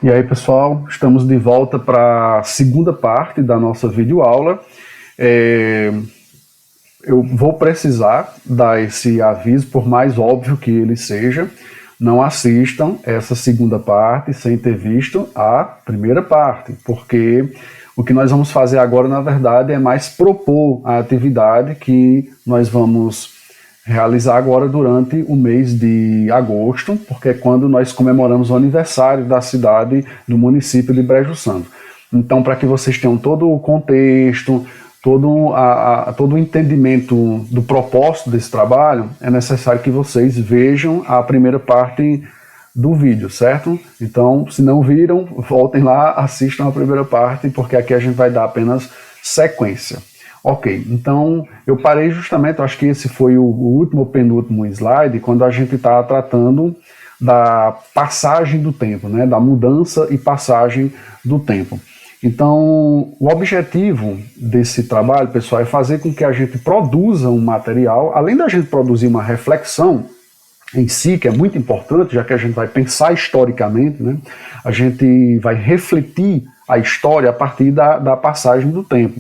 E aí, pessoal, estamos de volta para a segunda parte da nossa videoaula. Eu vou precisar dar esse aviso, por mais óbvio que ele seja. Não assistam essa segunda parte sem ter visto a primeira parte, porque o que nós vamos fazer agora, na verdade, é mais propor a atividade que nós vamos realizar agora durante o mês de agosto, porque é quando nós comemoramos o aniversário da cidade, do município de Brejo Santo. Então, para que vocês tenham todo o contexto, todo o entendimento do propósito desse trabalho, é necessário que vocês vejam a primeira parte do vídeo, certo? Então, se não viram, voltem lá, assistam a primeira parte, porque aqui a gente vai dar apenas sequência. Ok, então eu parei justamente, eu acho que esse foi o último ou penúltimo slide, quando a gente está tratando da passagem do tempo, né, da mudança e passagem do tempo. Então, o objetivo desse trabalho, pessoal, é fazer com que a gente produza um material, além da gente produzir uma reflexão em si, que é muito importante, já que a gente vai pensar historicamente, né, a gente vai refletir a história a partir da passagem do tempo,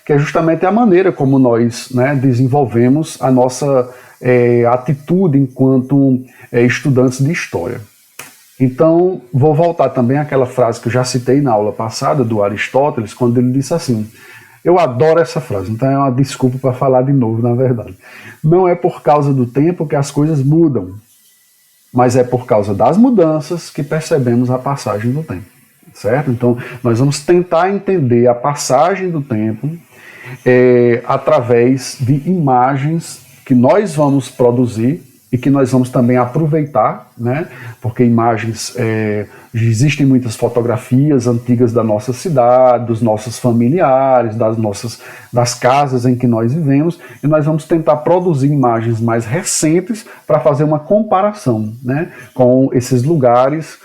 que é justamente a maneira como nós, né, desenvolvemos a nossa atitude enquanto estudantes de história. Então, vou voltar também àquela frase que eu já citei na aula passada, do Aristóteles, quando ele disse assim, eu adoro essa frase, então é uma desculpa para falar de novo, na verdade. Não é por causa do tempo que as coisas mudam, mas é por causa das mudanças que percebemos a passagem do tempo, certo? Então, nós vamos tentar entender a passagem do tempo através de imagens que nós vamos produzir e que nós vamos também aproveitar, né? Porque imagens, existem muitas fotografias antigas da nossa cidade, dos nossos familiares, das casas em que nós vivemos, e nós vamos tentar produzir imagens mais recentes para fazer uma comparação, né, com esses lugares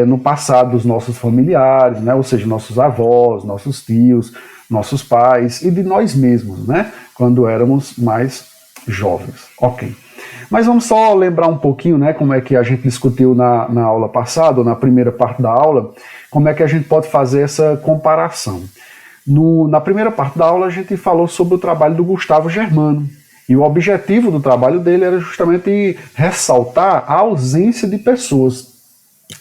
no passado dos nossos familiares, né? Ou seja, nossos avós, nossos tios, nossos pais e de nós mesmos, né, quando éramos mais jovens. Ok. Mas vamos só lembrar um pouquinho, né, como é que a gente discutiu na aula passada, ou na primeira parte da aula, como é que a gente pode fazer essa comparação. Na primeira parte da aula a gente falou sobre o trabalho do Gustavo Germano, e o objetivo do trabalho dele era justamente ressaltar a ausência de pessoas,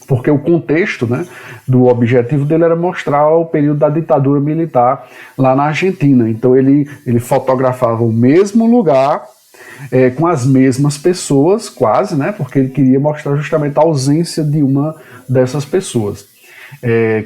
porque o contexto, né, do objetivo dele era mostrar o período da ditadura militar lá na Argentina. Então ele fotografava o mesmo lugar, com as mesmas pessoas, quase, né, porque ele queria mostrar justamente a ausência de uma dessas pessoas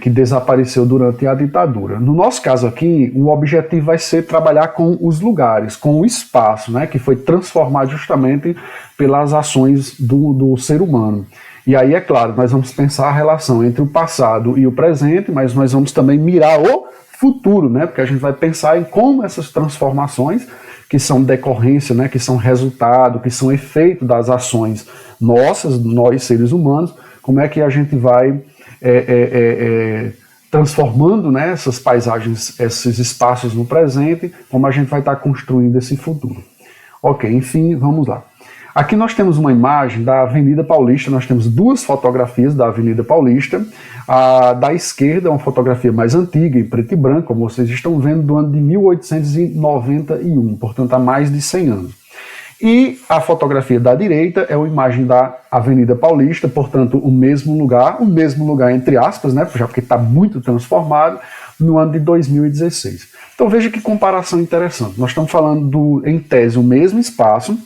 que desapareceu durante a ditadura. No nosso caso aqui, o objetivo vai ser trabalhar com os lugares, com o espaço, né, que foi transformado justamente pelas ações do ser humano. E aí, é claro, nós vamos pensar a relação entre o passado e o presente, mas nós vamos também mirar o futuro, né? Porque a gente vai pensar em como essas transformações, que são decorrência, né, que são resultado, que são efeito das ações nossas, nós seres humanos, como é que a gente vai transformando, né, essas paisagens, esses espaços no presente, como a gente vai estar construindo esse futuro. Ok, enfim, vamos lá. Aqui nós temos uma imagem da Avenida Paulista, nós temos duas fotografias da Avenida Paulista. A da esquerda é uma fotografia mais antiga, em preto e branco, como vocês estão vendo, do ano de 1891, portanto há mais de 100 anos. E a fotografia da direita é uma imagem da Avenida Paulista, portanto o mesmo lugar entre aspas, né, já porque está muito transformado, no ano de 2016. Então veja que comparação interessante, nós estamos falando em tese, o mesmo espaço,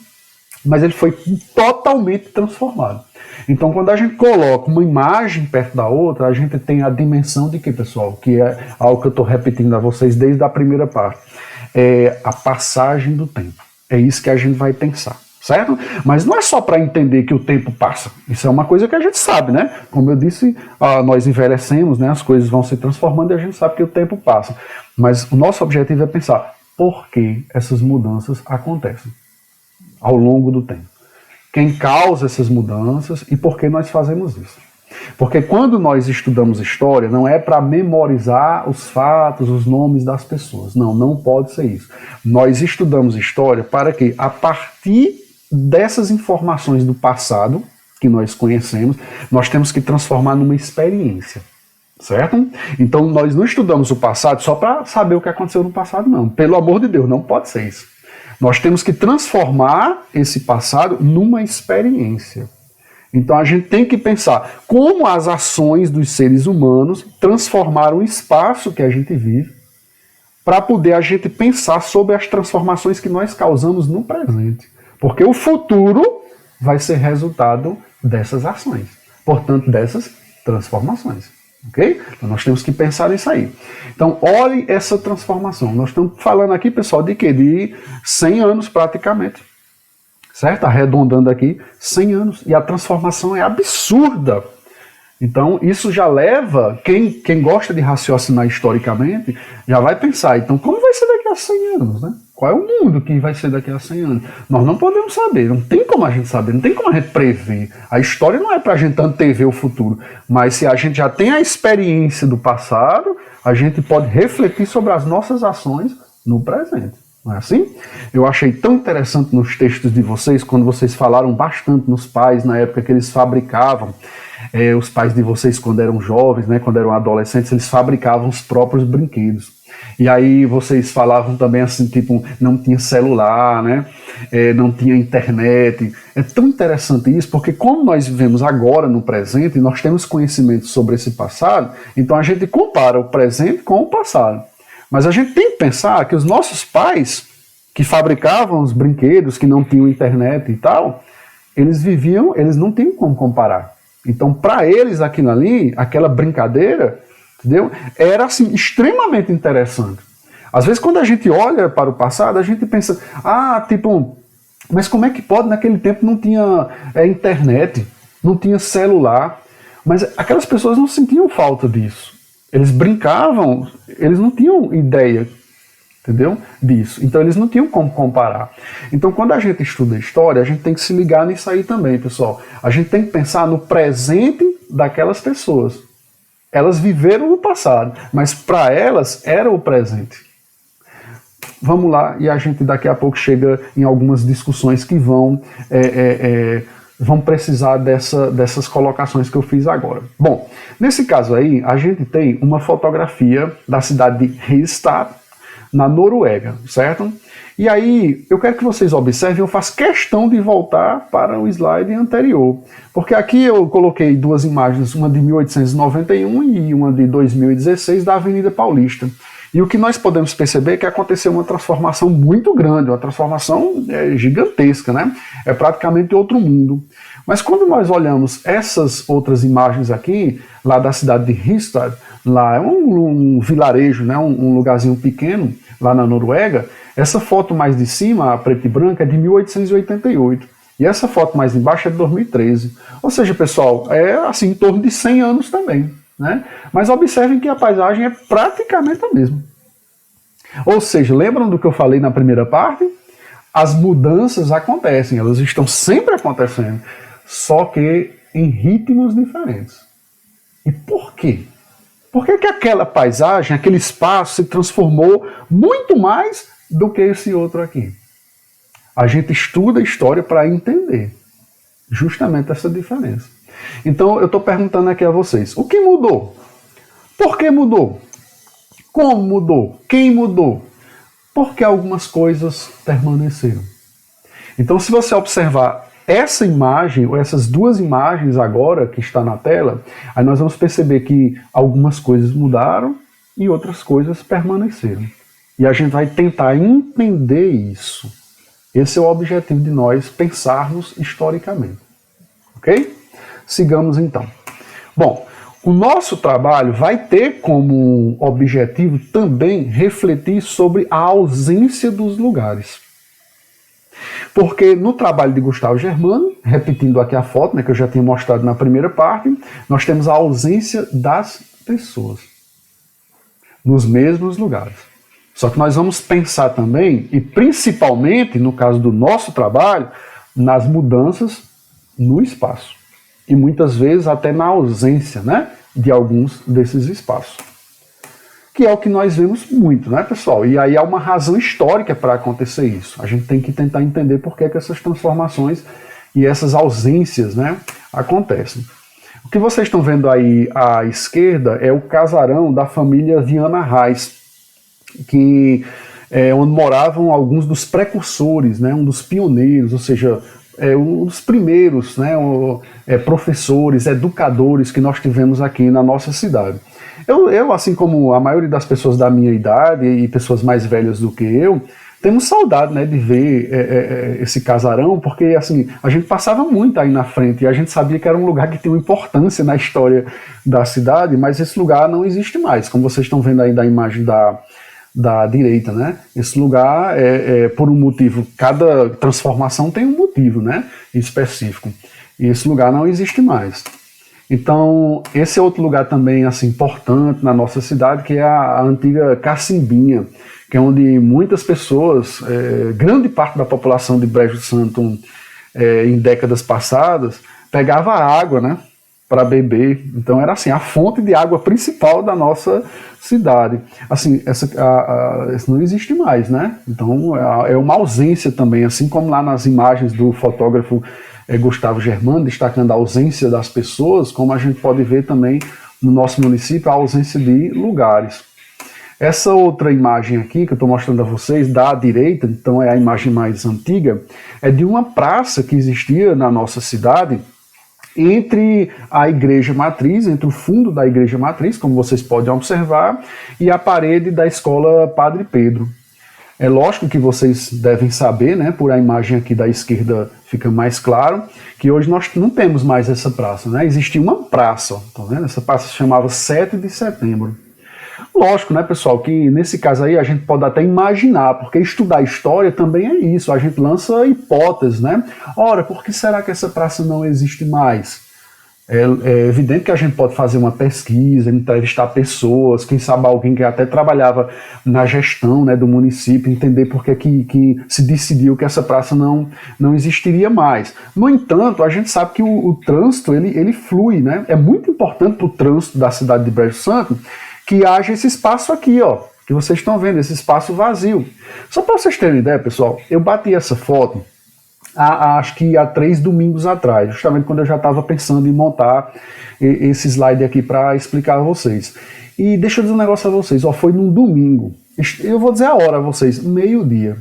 mas ele foi totalmente transformado. Então, quando a gente coloca uma imagem perto da outra, a gente tem a dimensão de que, pessoal, que é algo que eu estou repetindo a vocês desde a primeira parte, é a passagem do tempo. É isso que a gente vai pensar, certo? Mas não é só para entender que o tempo passa. Isso é uma coisa que a gente sabe, né? Como eu disse, nós envelhecemos, né? As coisas vão se transformando e a gente sabe que o tempo passa. Mas o nosso objetivo é pensar por que essas mudanças acontecem ao longo do tempo. Quem causa essas mudanças e por que nós fazemos isso. Porque quando nós estudamos história, não é para memorizar os fatos, os nomes das pessoas. Não, não pode ser isso. Nós estudamos história para que, a partir dessas informações do passado, que nós conhecemos, nós temos que transformar numa experiência, certo? Então nós não estudamos o passado só para saber o que aconteceu no passado, não. Pelo amor de Deus, não pode ser isso. Nós temos que transformar esse passado numa experiência. Então a gente tem que pensar como as ações dos seres humanos transformaram o espaço que a gente vive, para poder a gente pensar sobre as transformações que nós causamos no presente. Porque o futuro vai ser resultado dessas ações, portanto, dessas transformações. Ok? Então nós temos que pensar nisso aí. Então, olhe essa transformação. Nós estamos falando aqui, pessoal, de quê? De 100 anos praticamente. Certo? Arredondando aqui, 100 anos. E a transformação é absurda. Então, isso já leva, quem gosta de raciocinar historicamente, já vai pensar, então, como vai ser daqui a 100 anos, né? Qual é o mundo que vai ser daqui a 100 anos? Nós não podemos saber, não tem como a gente saber, não tem como a gente prever. A história não é para a gente antever o futuro, mas se a gente já tem a experiência do passado, a gente pode refletir sobre as nossas ações no presente. Não é assim? Eu achei tão interessante nos textos de vocês, quando vocês falaram bastante nos pais, na época que eles fabricavam, os pais de vocês quando eram jovens, né, quando eram adolescentes, eles fabricavam os próprios brinquedos. E aí vocês falavam também assim, tipo, não tinha celular, né, não tinha internet. É tão interessante isso, porque como nós vivemos agora no presente, nós temos conhecimento sobre esse passado, então a gente compara o presente com o passado. Mas a gente tem que pensar que os nossos pais, que fabricavam os brinquedos, que não tinham internet e tal, eles não tinham como comparar. Então, para eles, aquilo ali, aquela brincadeira, entendeu? Era, assim, extremamente interessante. Às vezes, quando a gente olha para o passado, a gente pensa, mas como é que pode? Naquele tempo não tinha internet, não tinha celular. Mas aquelas pessoas não sentiam falta disso. Eles brincavam, eles não tinham ideia, entendeu? Disso. Então eles não tinham como comparar. Então quando a gente estuda história, a gente tem que se ligar nisso aí também, pessoal. A gente tem que pensar no presente daquelas pessoas. Elas viveram no passado, mas para elas era o presente. Vamos lá, e a gente daqui a pouco chega em algumas discussões que vão precisar dessas colocações que eu fiz agora. Bom, nesse caso aí, a gente tem uma fotografia da cidade de Ystad, na Noruega, certo? E aí, eu quero que vocês observem, eu faço questão de voltar para o slide anterior, porque aqui eu coloquei duas imagens, uma de 1891 e uma de 2016, da Avenida Paulista. E o que nós podemos perceber é que aconteceu uma transformação muito grande, uma transformação gigantesca, né? É praticamente outro mundo. Mas quando nós olhamos essas outras imagens aqui, lá da cidade de Ystad, lá é um vilarejo, né? Um lugarzinho pequeno, lá na Noruega, essa foto mais de cima, a preta e branca, é de 1888. E essa foto mais embaixo é de 2013. Ou seja, pessoal, é assim, em torno de 100 anos também. Né? Mas observem que a paisagem é praticamente a mesma. Ou seja, lembram do que eu falei na primeira parte? As mudanças acontecem, elas estão sempre acontecendo, só que em ritmos diferentes. E por quê? Por que aquela paisagem, aquele espaço se transformou muito mais do que esse outro aqui? A gente estuda a história para entender justamente essa diferença. Então eu estou perguntando aqui a vocês, o que mudou? Por que mudou? Como mudou? Quem mudou? Por que algumas coisas permaneceram? Então se você observar essa imagem, ou essas duas imagens agora que está na tela, aí nós vamos perceber que algumas coisas mudaram e outras coisas permaneceram. E a gente vai tentar entender isso. Esse é o objetivo de nós pensarmos historicamente. Ok? Sigamos então. Bom, o nosso trabalho vai ter como objetivo também refletir sobre a ausência dos lugares. Porque no trabalho de Gustavo Germano, repetindo aqui a foto, né, que eu já tinha mostrado na primeira parte, nós temos a ausência das pessoas nos mesmos lugares. Só que nós vamos pensar também, e principalmente no caso do nosso trabalho, nas mudanças no espaço. E muitas vezes até na ausência, né, de alguns desses espaços. Que é o que nós vemos muito, né, pessoal? E aí há uma razão histórica para acontecer isso. A gente tem que tentar entender por que essas transformações e essas ausências, né, acontecem. O que vocês estão vendo aí à esquerda é o casarão da família Viana Reis, que onde moravam alguns dos precursores, né, um dos pioneiros, ou seja, um dos primeiros, né, professores, educadores que nós tivemos aqui na nossa cidade. Eu, assim como a maioria das pessoas da minha idade e pessoas mais velhas do que eu, temos saudade, né, de ver esse casarão, porque assim, a gente passava muito aí na frente e a gente sabia que era um lugar que tinha uma importância na história da cidade, mas esse lugar não existe mais, como vocês estão vendo aí da imagem da direita, né? Esse lugar por um motivo, cada transformação tem um motivo, né, específico, e esse lugar não existe mais. Então, esse é outro lugar também assim, importante na nossa cidade, que é a antiga Cacimbinha, que é onde muitas pessoas, grande parte da população de Brejo Santo, em décadas passadas, pegava água, né, para beber. Então era assim, a fonte de água principal da nossa cidade. Assim, isso não existe mais, né? Então é uma ausência também, assim como lá nas imagens do fotógrafo Gustavo Germano, destacando a ausência das pessoas, como a gente pode ver também no nosso município, a ausência de lugares. Essa outra imagem aqui, que eu estou mostrando a vocês, da direita, então é a imagem mais antiga, é de uma praça que existia na nossa cidade, entre a igreja matriz, entre o fundo da igreja matriz, como vocês podem observar, e a parede da escola Padre Pedro. É lógico que vocês devem saber, né, por a imagem aqui da esquerda fica mais claro, que hoje nós não temos mais essa praça, né? Existia uma praça, tá vendo? Essa praça se chamava 7 de Setembro. Lógico, né, pessoal, que nesse caso aí a gente pode até imaginar, porque estudar história também é isso, a gente lança hipóteses, né? Ora, por que será que essa praça não existe mais? É evidente que a gente pode fazer uma pesquisa, entrevistar pessoas, quem sabe alguém que até trabalhava na gestão, né, do município, entender por que se decidiu que essa praça não existiria mais. No entanto, a gente sabe que o trânsito ele flui, né? É muito importante para o trânsito da cidade de Brejo Santo que haja esse espaço aqui, ó, que vocês estão vendo, esse espaço vazio. Só para vocês terem ideia, pessoal, eu bati essa foto acho que há 3 domingos atrás, justamente quando eu já estava pensando em montar esse slide aqui para explicar a vocês. E deixa eu dizer um negócio a vocês, ó, foi num domingo, eu vou dizer a hora a vocês, meio-dia.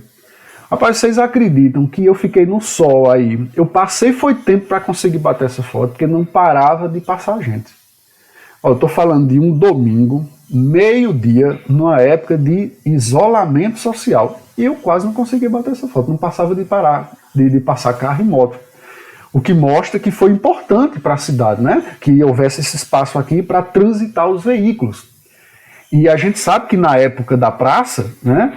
Rapaz, vocês acreditam que eu fiquei no sol aí, eu passei foi tempo para conseguir bater essa foto, porque não parava de passar gente. Ó, eu estou falando de um domingo, meio-dia, numa época de isolamento social. E eu quase não consegui bater essa foto, não passava de parar, de passar carro e moto. O que mostra que foi importante para a cidade, né? Que houvesse esse espaço aqui para transitar os veículos. E a gente sabe que na época da praça, né,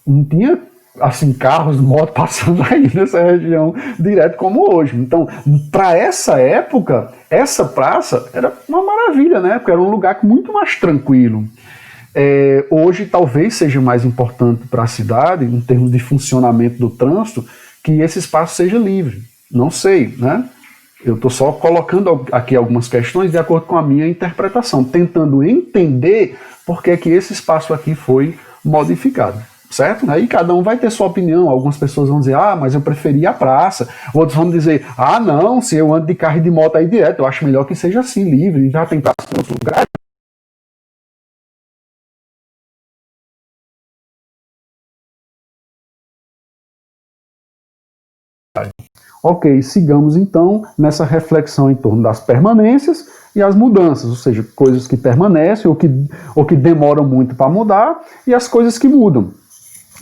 não tinha assim, carros, motos passando aí nessa região direto como hoje. Então, para essa época, essa praça era uma maravilha, né? Porque era um lugar muito mais tranquilo. Hoje talvez seja mais importante para a cidade, em termos de funcionamento do trânsito, que esse espaço seja livre. Não sei, né? Eu estou só colocando aqui algumas questões de acordo com a minha interpretação, tentando entender por que esse espaço aqui foi modificado. Certo? Aí cada um vai ter sua opinião. Algumas pessoas vão dizer, mas eu preferia a praça. Outros vão dizer, não, se eu ando de carro e de moto aí direto, eu acho melhor que seja assim, livre, já tem praça em outros lugares. Ok, sigamos então nessa reflexão em torno das permanências e as mudanças, ou seja, coisas que permanecem ou que demoram muito para mudar e as coisas que mudam.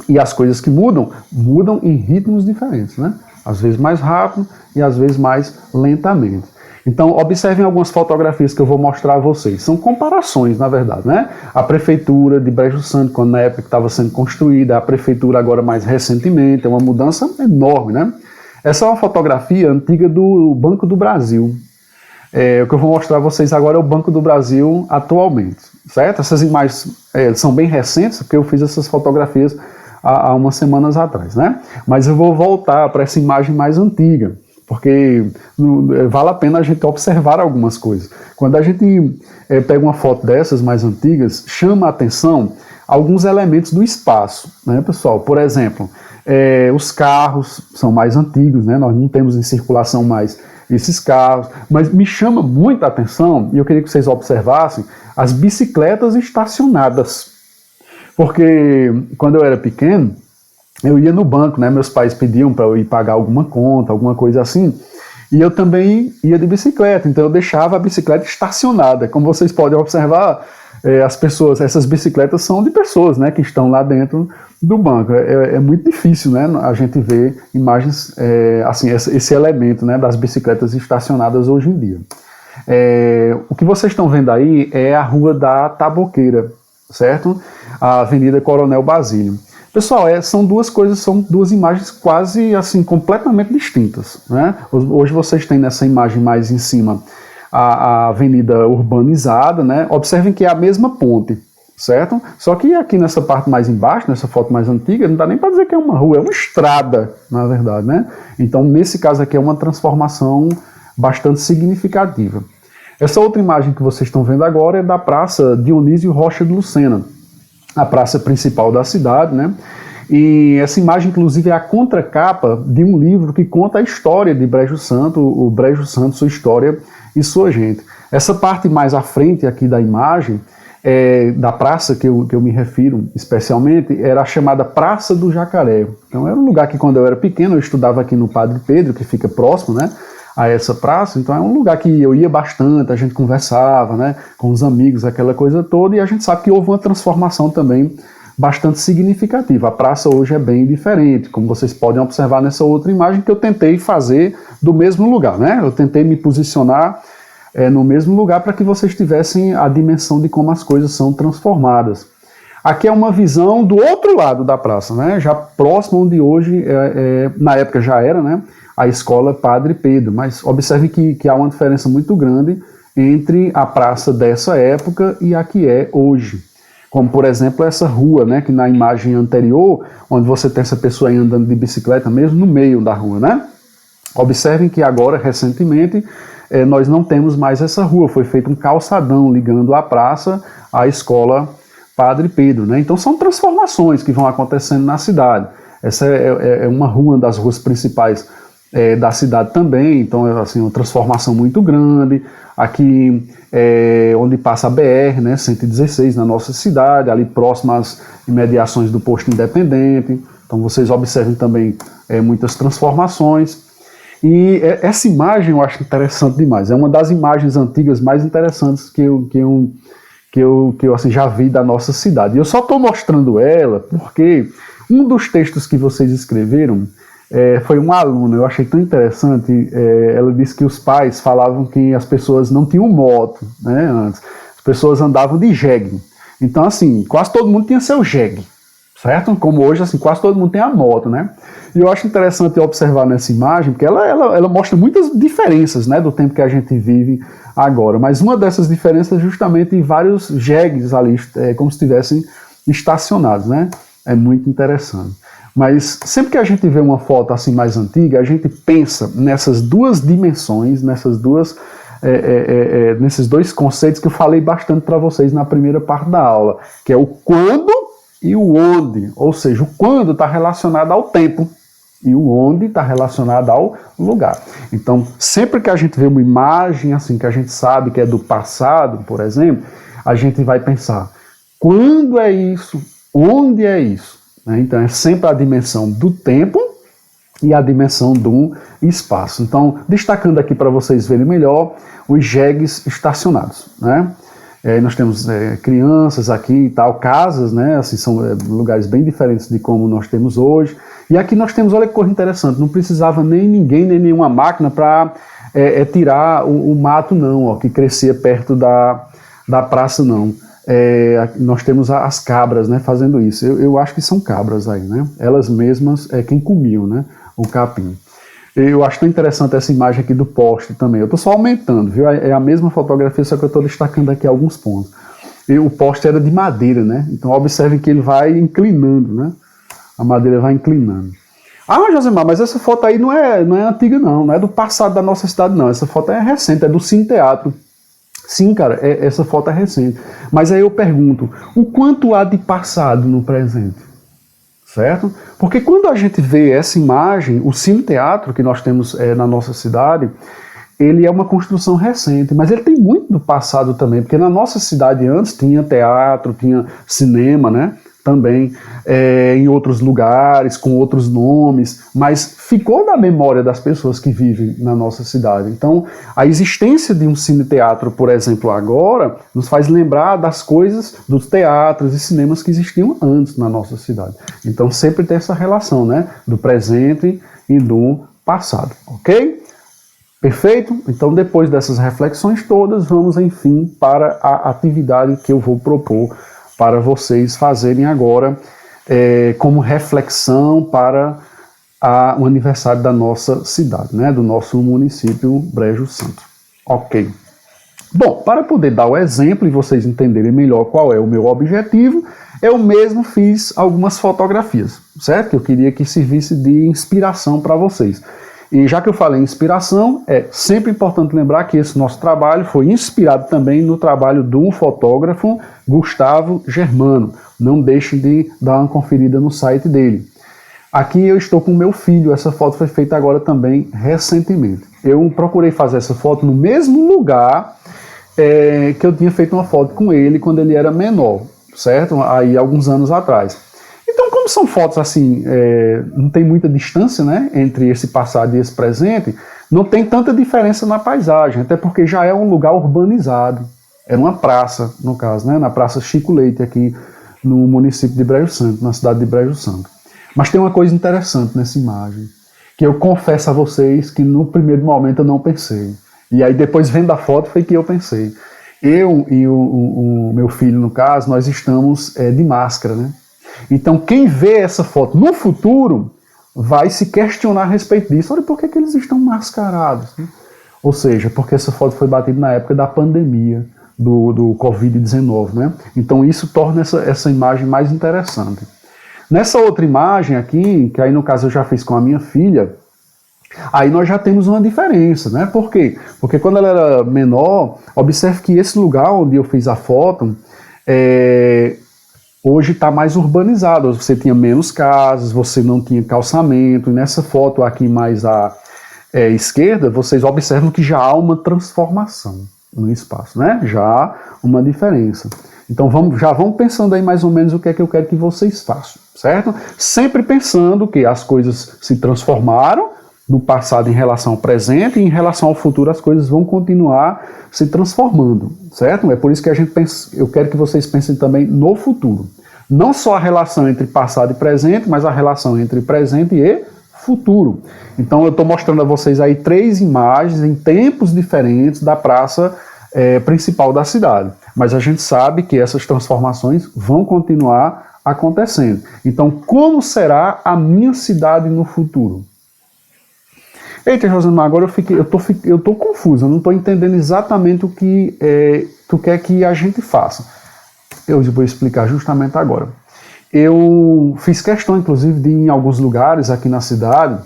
E as coisas que mudam em ritmos diferentes, né? Às vezes mais rápido e às vezes mais lentamente. Então, observem algumas fotografias que eu vou mostrar a vocês. São comparações, na verdade, né? A prefeitura de Brejo Santo, quando na época que estava sendo construída, a prefeitura agora mais recentemente, é uma mudança enorme, né? Essa é uma fotografia antiga do Banco do Brasil. O que eu vou mostrar a vocês agora é o Banco do Brasil atualmente, certo? Essas imagens são bem recentes, porque eu fiz essas fotografias há umas semanas atrás, né? Mas eu vou voltar para essa imagem mais antiga, porque vale a pena a gente observar algumas coisas. Quando a gente pega uma foto dessas mais antigas, chama a atenção alguns elementos do espaço, né, pessoal? Por exemplo, Os carros são mais antigos, né? Nós não temos em circulação mais esses carros, mas me chama muita atenção, e eu queria que vocês observassem, as bicicletas estacionadas. Porque quando eu era pequeno, eu ia no banco, né? Meus pais pediam para eu ir pagar alguma conta, alguma coisa assim, e eu também ia de bicicleta, então eu deixava a bicicleta estacionada. Como vocês podem observar, as pessoas, essas bicicletas são de pessoas, né, que estão lá dentro do banco. É muito difícil, né, a gente ver imagens, assim, esse elemento, né, das bicicletas estacionadas hoje em dia. O que vocês estão vendo aí é a Rua da Taboqueira, certo? A Avenida Coronel Basílio. Pessoal, são duas imagens quase assim completamente distintas, né? Hoje vocês têm nessa imagem mais em cima a avenida urbanizada, né? Observem que é a mesma ponte, certo? Só que aqui nessa parte mais embaixo, nessa foto mais antiga, não dá nem para dizer que é uma rua, é uma estrada, na verdade, né? Então, nesse caso aqui é uma transformação bastante significativa. Essa outra imagem que vocês estão vendo agora é da Praça Dionísio Rocha de Lucena, a praça principal da cidade, né? E essa imagem, inclusive, é a contracapa de um livro que conta a história de Brejo Santo, o Brejo Santo, sua história e sua gente. Essa parte mais à frente aqui da imagem, da praça que eu me refiro especialmente, era a chamada Praça do Jacaré. Então era um lugar que quando eu era pequeno, eu estudava aqui no Padre Pedro, que fica próximo, né, a essa praça. Então é um lugar que eu ia bastante, a gente conversava, né, com os amigos, aquela coisa toda, e a gente sabe que houve uma transformação também bastante significativa. A praça hoje é bem diferente, como vocês podem observar nessa outra imagem que eu tentei fazer do mesmo lugar, né? Eu tentei me posicionar no mesmo lugar para que vocês tivessem a dimensão de como as coisas são transformadas. Aqui é uma visão do outro lado da praça, né? Já próximo onde hoje, na época já era, né, a escola Padre Pedro, mas observe que há uma diferença muito grande entre a praça dessa época e a que é hoje. Como, por exemplo, essa rua, né, que na imagem anterior, onde você tem essa pessoa aí andando de bicicleta mesmo no meio da rua, né? Observem que agora, recentemente, nós não temos mais essa rua, foi feito um calçadão ligando a praça à escola Padre Pedro, né? Então são transformações que vão acontecendo na cidade. Essa é uma rua das ruas principais da cidade também, então é assim, uma transformação muito grande. Aqui onde passa a BR, né, 116, na nossa cidade, ali próximo às imediações do posto Independente. Então vocês observem também muitas transformações. E essa imagem eu acho interessante demais. É uma das imagens antigas mais interessantes que eu assim, já vi da nossa cidade. E eu só estou mostrando ela porque um dos textos que vocês escreveram foi uma aluna, eu achei tão interessante. Ela disse que os pais falavam que as pessoas não tinham moto, né, antes. As pessoas andavam de jegue. Então, assim, quase todo mundo tinha seu jegue, certo? Como hoje, assim, quase todo mundo tem a moto, né? E eu acho interessante observar nessa imagem, porque ela mostra muitas diferenças, né, do tempo que a gente vive agora. Mas uma dessas diferenças é justamente em vários jegues ali, como se estivessem estacionados, né? É muito interessante. Mas sempre que a gente vê uma foto assim mais antiga, a gente pensa nessas duas dimensões, nesses dois conceitos que eu falei bastante para vocês na primeira parte da aula, que é o quando e o onde. Ou seja, o quando está relacionado ao tempo e o onde está relacionado ao lugar. Então, sempre que a gente vê uma imagem assim que a gente sabe que é do passado, por exemplo, a gente vai pensar quando é isso, onde é isso. Então é sempre a dimensão do tempo e a dimensão do espaço. Então, destacando aqui para vocês verem melhor, os jegues estacionados, né? Nós temos crianças aqui e tal, casas, né? Assim, são lugares bem diferentes de como nós temos hoje. E aqui nós temos, olha que coisa interessante, não precisava nem ninguém, nem nenhuma máquina para tirar o mato não, ó, que crescia perto da praça não. Nós temos as cabras, né, fazendo isso. Eu acho que são cabras aí, né? Elas mesmas quem comiam, né, o capim. Eu acho tão interessante essa imagem aqui do poste também. Eu estou só aumentando, viu? É a mesma fotografia, só que eu estou destacando aqui alguns pontos. E o poste era de madeira, né? Então observe que ele vai inclinando, né? A madeira vai inclinando. Ah, Josemar, mas essa foto aí não é antiga não é do passado da nossa cidade não. Essa foto é recente, é do Cine Teatro. Sim, cara, essa foto é recente. Mas aí eu pergunto, o quanto há de passado no presente? certo? Porque quando a gente vê essa imagem, o Cine Teatro que nós temos na nossa cidade, ele é uma construção recente, mas ele tem muito do passado também, porque na nossa cidade antes tinha teatro, tinha cinema, né? Também em outros lugares, com outros nomes, mas ficou na memória das pessoas que vivem na nossa cidade. Então, a existência de um cine-teatro, por exemplo, agora, nos faz lembrar das coisas, dos teatros e cinemas que existiam antes na nossa cidade. Então, sempre tem essa relação, né, do presente e do passado, ok? Perfeito? Então, depois dessas reflexões todas, vamos, enfim, para a atividade que eu vou propor para vocês fazerem agora como reflexão para o aniversário da nossa cidade, né, do nosso município Brejo Santo. Ok. Bom, para poder dar o exemplo e vocês entenderem melhor qual é o meu objetivo, eu mesmo fiz algumas fotografias, certo? Que eu queria que servisse de inspiração para vocês. E já que eu falei em inspiração, é sempre importante lembrar que esse nosso trabalho foi inspirado também no trabalho do fotógrafo Gustavo Germano. Não deixem de dar uma conferida no site dele. Aqui eu estou com o meu filho, essa foto foi feita agora também recentemente. Eu procurei fazer essa foto no mesmo lugar que eu tinha feito uma foto com ele quando ele era menor, certo? Aí alguns anos atrás. Então, como são fotos assim, não tem muita distância, né, entre esse passado e esse presente, não tem tanta diferença na paisagem, até porque já é um lugar urbanizado. Era uma praça, no caso, né, na Praça Chico Leite, aqui no município de Brejo Santo, na cidade de Brejo Santo. Mas tem uma coisa interessante nessa imagem, que eu confesso a vocês que no primeiro momento eu não pensei. E aí depois vendo a foto foi que eu pensei. Eu e o meu filho, no caso, nós estamos de máscara, né? Então, quem vê essa foto no futuro vai se questionar a respeito disso. Olha, por que eles estão mascarados? Ou seja, porque essa foto foi batida na época da pandemia do Covid-19, né? Então, isso torna essa imagem mais interessante. Nessa outra imagem aqui, que aí no caso eu já fiz com a minha filha, aí nós já temos uma diferença, né? Por quê? Porque quando ela era menor, observe que esse lugar onde eu fiz a foto hoje está mais urbanizado, você tinha menos casas, você não tinha calçamento, e nessa foto aqui mais à esquerda, vocês observam que já há uma transformação no espaço, né? Já há uma diferença. Então já vão pensando aí mais ou menos o que é que eu quero que vocês façam, certo? Sempre pensando que as coisas se transformaram no passado em relação ao presente, e em relação ao futuro as coisas vão continuar se transformando, certo? É por isso que eu quero que vocês pensem também no futuro. Não só a relação entre passado e presente, mas a relação entre presente e futuro. Então eu estou mostrando a vocês aí 3 imagens em tempos diferentes da praça principal da cidade. Mas a gente sabe que essas transformações vão continuar acontecendo. Então, como será a minha cidade no futuro? Eita, Josemar, agora eu tô confuso, eu não estou entendendo exatamente o que tu quer que a gente faça. Eu vou explicar justamente agora. Eu fiz questão, inclusive, de ir em alguns lugares aqui na cidade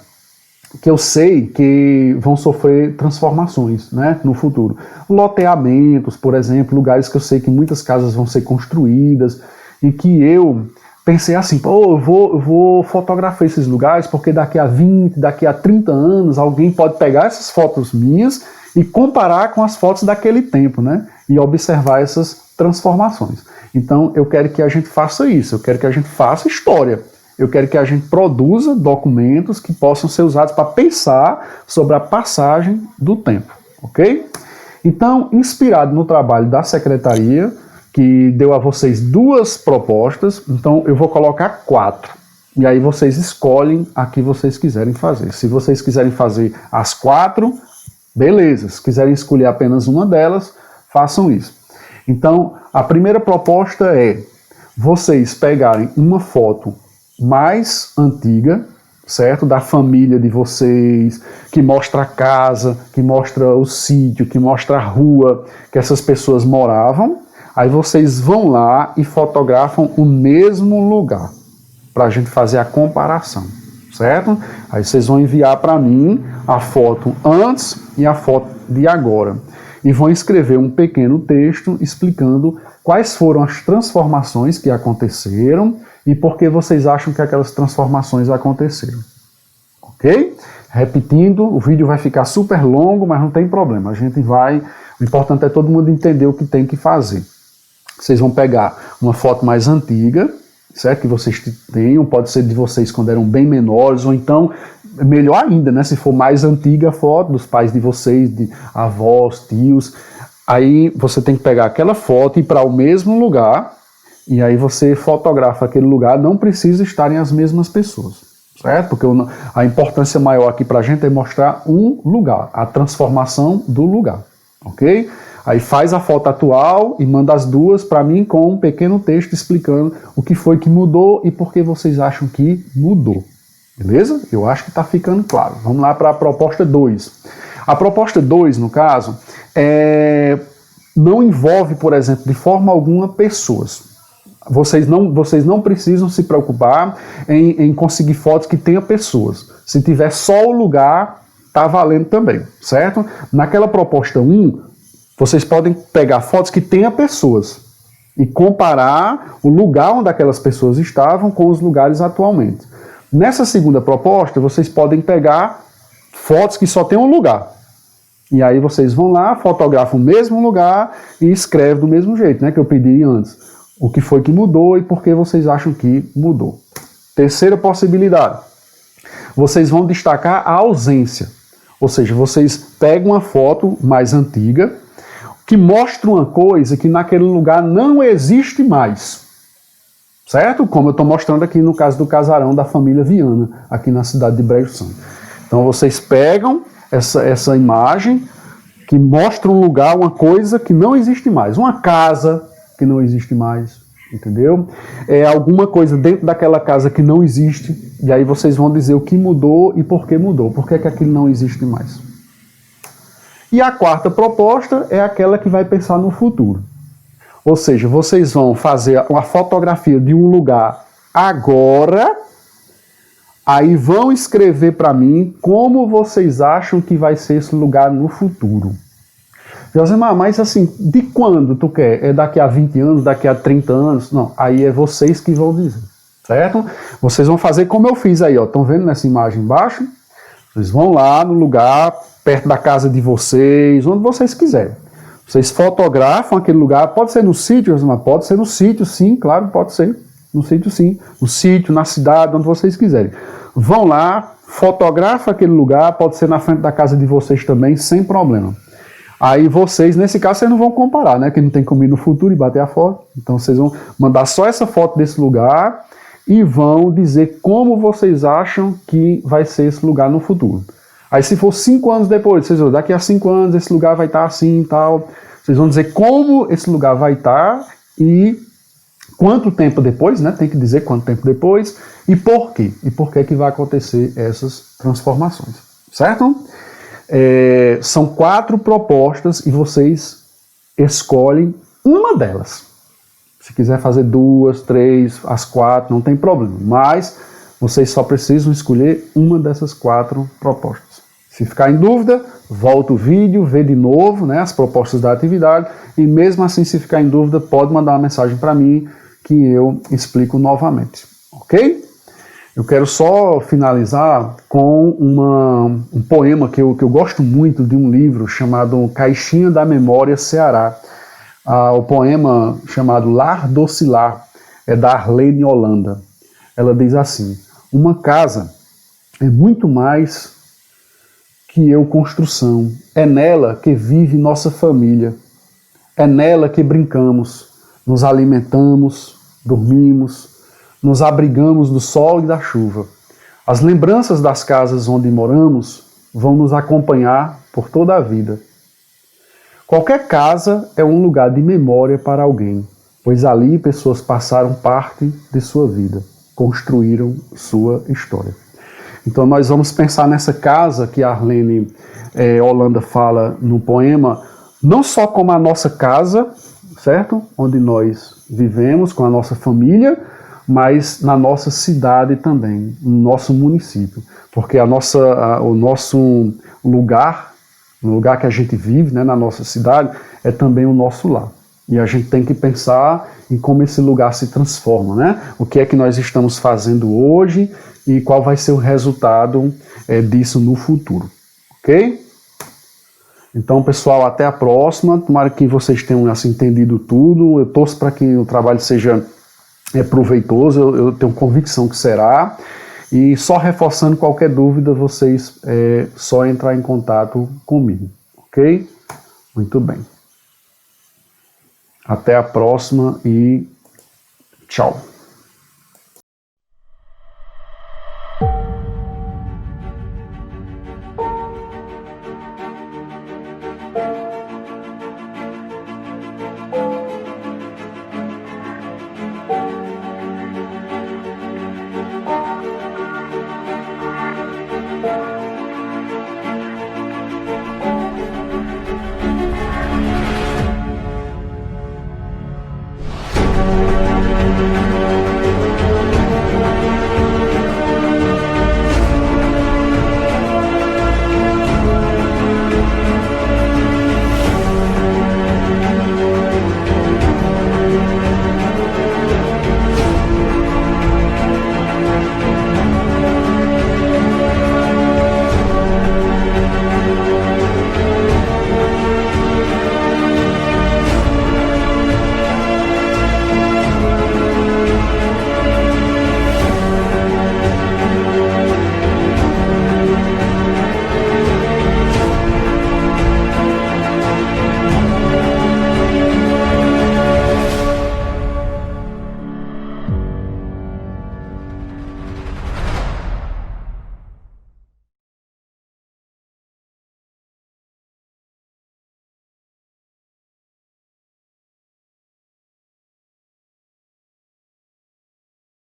que eu sei que vão sofrer transformações, né, no futuro. Loteamentos, por exemplo, lugares que eu sei que muitas casas vão ser construídas e que eu pensei assim, pô, eu vou fotografar esses lugares porque daqui a 20, daqui a 30 anos alguém pode pegar essas fotos minhas e comparar com as fotos daquele tempo, né? E observar essas transformações. Então eu quero que a gente faça isso, eu quero que a gente faça história. Eu quero que a gente produza documentos que possam ser usados para pensar sobre a passagem do tempo, ok? Então, inspirado no trabalho da secretaria, que deu a vocês 2 propostas, então eu vou colocar 4. E aí vocês escolhem a que vocês quiserem fazer. Se vocês quiserem fazer as 4, beleza. Se quiserem escolher apenas uma delas, façam isso. Então, a primeira proposta é vocês pegarem uma foto mais antiga, certo? Da família de vocês, que mostra a casa, que mostra o sítio, que mostra a rua que essas pessoas moravam. Aí vocês vão lá e fotografam o mesmo lugar, para a gente fazer a comparação, certo? Aí vocês vão enviar para mim a foto antes e a foto de agora. E vão escrever um pequeno texto explicando quais foram as transformações que aconteceram e por que vocês acham que aquelas transformações aconteceram. Ok? Repetindo, o vídeo vai ficar super longo, mas não tem problema. O importante é todo mundo entender o que tem que fazer. Vocês vão pegar uma foto mais antiga, certo? Que vocês tenham, pode ser de vocês quando eram bem menores, ou então, melhor ainda, né? Se for mais antiga a foto dos pais de vocês, de avós, tios, aí você tem que pegar aquela foto e ir para o mesmo lugar, e aí você fotografa aquele lugar, não precisa estarem as mesmas pessoas, certo? Porque a importância maior aqui para a gente é mostrar um lugar, a transformação do lugar, ok? Aí faz a foto atual e manda as duas para mim com um pequeno texto explicando o que foi que mudou e por que vocês acham que mudou. Beleza? Eu acho que está ficando claro. Vamos lá para a proposta 2. A proposta 2, no caso, não envolve, por exemplo, de forma alguma pessoas. Vocês não precisam se preocupar em conseguir fotos que tenham pessoas. Se tiver só o lugar, está valendo também, certo? Naquela proposta 1, vocês podem pegar fotos que tenham pessoas e comparar o lugar onde aquelas pessoas estavam com os lugares atualmente. Nessa segunda proposta, vocês podem pegar fotos que só tem um lugar. E aí vocês vão lá, fotografam o mesmo lugar e escrevem do mesmo jeito, né, que eu pedi antes. O que foi que mudou e por que vocês acham que mudou. Terceira possibilidade. Vocês vão destacar a ausência. Ou seja, vocês pegam uma foto mais antiga que mostra uma coisa que naquele lugar não existe mais. Certo? Como eu estou mostrando aqui no caso do casarão da família Viana, aqui na cidade de Brejo Santo. Então vocês pegam essa imagem que mostra um lugar, uma coisa que não existe mais. Uma casa que não existe mais, entendeu? Alguma coisa dentro daquela casa que não existe, e aí vocês vão dizer o que mudou e por que mudou, por que aquilo não existe mais. E a quarta proposta é aquela que vai pensar no futuro. Ou seja, vocês vão fazer uma fotografia de um lugar agora, aí vão escrever para mim como vocês acham que vai ser esse lugar no futuro. Josemar, mas assim, de quando tu quer? É daqui a 20 anos, daqui a 30 anos? Não, aí é vocês que vão dizer, certo? Vocês vão fazer como eu fiz aí, ó. Estão vendo nessa imagem embaixo? Vocês vão lá no lugar, perto da casa de vocês, onde vocês quiserem. Vocês fotografam aquele lugar, pode ser no sítio, Josemar? Pode ser no sítio, sim, claro, pode ser. No sítio, sim. No sítio, na cidade, onde vocês quiserem. Vão lá, fotografa aquele lugar, pode ser na frente da casa de vocês também, sem problema. Aí vocês, nesse caso, vocês não vão comparar, né? Que não tem como ir no futuro e bater a foto. Então vocês vão mandar só essa foto desse lugar e vão dizer como vocês acham que vai ser esse lugar no futuro. Aí se for 5 anos depois, vocês vão, daqui a 5 anos esse lugar vai estar assim e tal. Vocês vão dizer como esse lugar vai estar e quanto tempo depois, né? Tem que dizer quanto tempo depois e por quê. E por que vai acontecer essas transformações, certo? São 4 propostas e vocês escolhem uma delas. Se quiser fazer 2, 3, as 4, não tem problema. Mas vocês só precisam escolher uma dessas 4 propostas. Se ficar em dúvida, volta o vídeo, vê de novo, né, as propostas da atividade. E mesmo assim, se ficar em dúvida, pode mandar uma mensagem para mim que eu explico novamente. Ok? Eu quero só finalizar com um poema que eu gosto muito de um livro chamado Caixinha da Memória Ceará. O poema chamado Lar Docilar é da Arlene Holanda. Ela diz assim: uma casa é muito mais que eu construção. É nela que vive nossa família. É nela que brincamos, nos alimentamos, dormimos, nos abrigamos do sol e da chuva. As lembranças das casas onde moramos vão nos acompanhar por toda a vida. Qualquer casa é um lugar de memória para alguém, pois ali pessoas passaram parte de sua vida, construíram sua história. Então nós vamos pensar nessa casa que a Arlene Holanda fala no poema, não só como a nossa casa, certo? Onde nós vivemos com a nossa família, mas na nossa cidade também, no nosso município. Porque o nosso lugar, no lugar que a gente vive, né, na nossa cidade, é também o nosso lar. E a gente tem que pensar em como esse lugar se transforma, né? O que é que nós estamos fazendo hoje e qual vai ser o resultado disso no futuro, ok? Então, pessoal, até a próxima. Tomara que vocês tenham assim, entendido tudo. Eu torço para que o trabalho seja proveitoso, eu tenho convicção que será. E só reforçando qualquer dúvida, vocês só entrar em contato comigo, ok? Muito bem. Até a próxima e tchau.